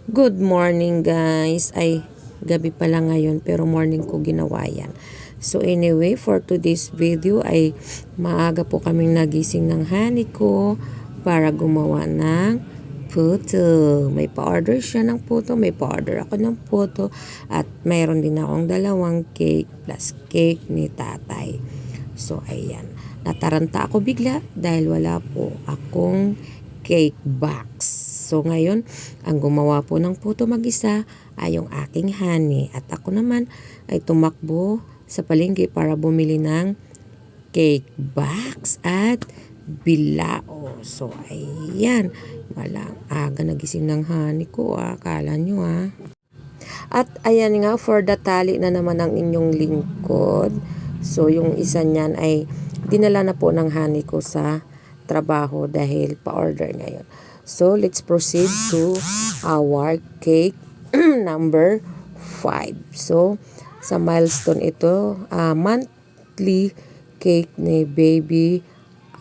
Good morning guys. Ay, gabi pala ngayon pero morning ko ginawa yan. So anyway, for today's video ay maaga po kaming nagising ng honey ko para gumawa ng puto. May pa-order siya ng puto, may pa-order ako ng puto at mayroon din akong dalawang cake plus cake ni tatay. So ayan, nataranta ako bigla dahil wala po akong cake box. So ngayon, ang gumawa po ng puto mag-isa ay yung aking honey. At ako naman ay tumakbo sa palengke para bumili ng cake box at bilao. So ayan, walang aga nagising ng honey ko. Akala nyo At ayan nga, for the tali na naman ang inyong lingkod. So yung isa niyan ay dinala na po ng honey ko sa trabaho dahil pa-order niya yun. So, let's proceed to our cake number 5. So, sa milestone ito, monthly cake ni baby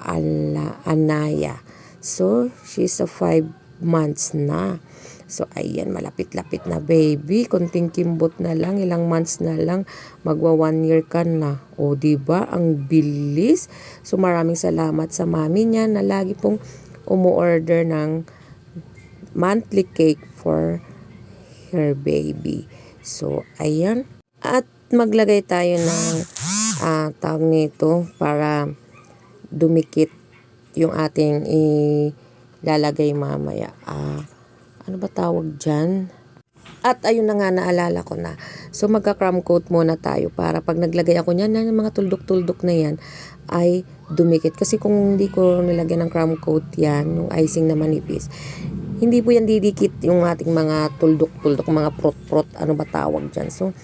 Anaya. So, she's a 5 months na. So, ayan, malapit-lapit na baby. Kunting kimbot na lang, ilang months na lang, magwa 1 year ka na. O, diba? Ang bilis. So, maraming salamat sa mami niya na lagi pong umu-order ng monthly cake for her baby. So, ayan. At maglagay tayo ng tawag nito para dumikit yung ating ilalagay mamaya. Ano ba tawag dyan? At ayun na nga, naalala ko na. So, magka-crumb coat muna tayo para pag naglagay ako niyan, yung mga tuldok-tuldok na yan, ay dumikit. Kasi kung hindi ko nilagyan ng crumb coat yan, yung icing na manipis, hindi po yan didikit yung ating mga tuldok-tuldok, mga prot-prot, ano ba tawag dyan. So,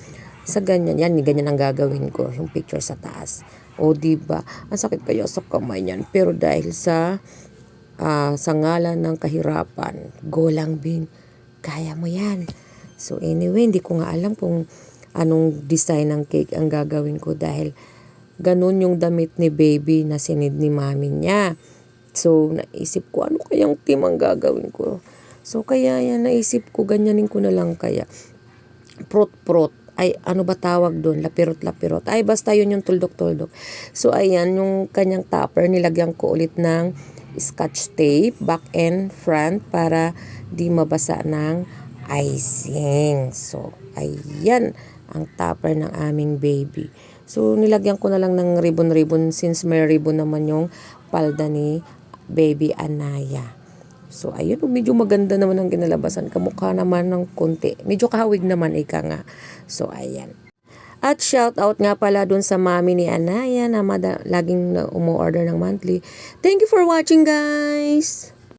sa ganyan, ganyan ang gagawin ko, yung picture sa taas. O, diba? Ang sakit kaya sa kamay yan. Pero dahil sa ngalan ng kahirapan, go lang, Bin. Kaya mo yan. So, anyway, hindi ko nga alam kung anong design ng cake ang gagawin ko dahil ganun yung damit ni baby na sinid ni mami niya. So, naisip ko, ano kayang team ang gagawin ko? So, kaya yan, naisip ko, ganyanin ko na lang kaya. Prot-prot. Ay, ano ba tawag doon? Lapirot-lapirot. Ay, basta yun yung tuldok-tuldok. So, ayan, yung kanyang topper, nilagyan ko ulit ng scotch tape, back and front, para di mabasa ng icing. So, ayan, ang topper ng aming baby. So, nilagyan ko na lang ng ribbon-ribbon since may ribbon naman yung palda ni baby Anaya. So, ayun, medyo maganda naman ang kinalabasan. Kamukha naman ng konti. Medyo kahawig naman, ika nga. So, ayan. At shout out nga pala dun sa mami ni Anaya na laging umu-order ng monthly. Thank you for watching, guys!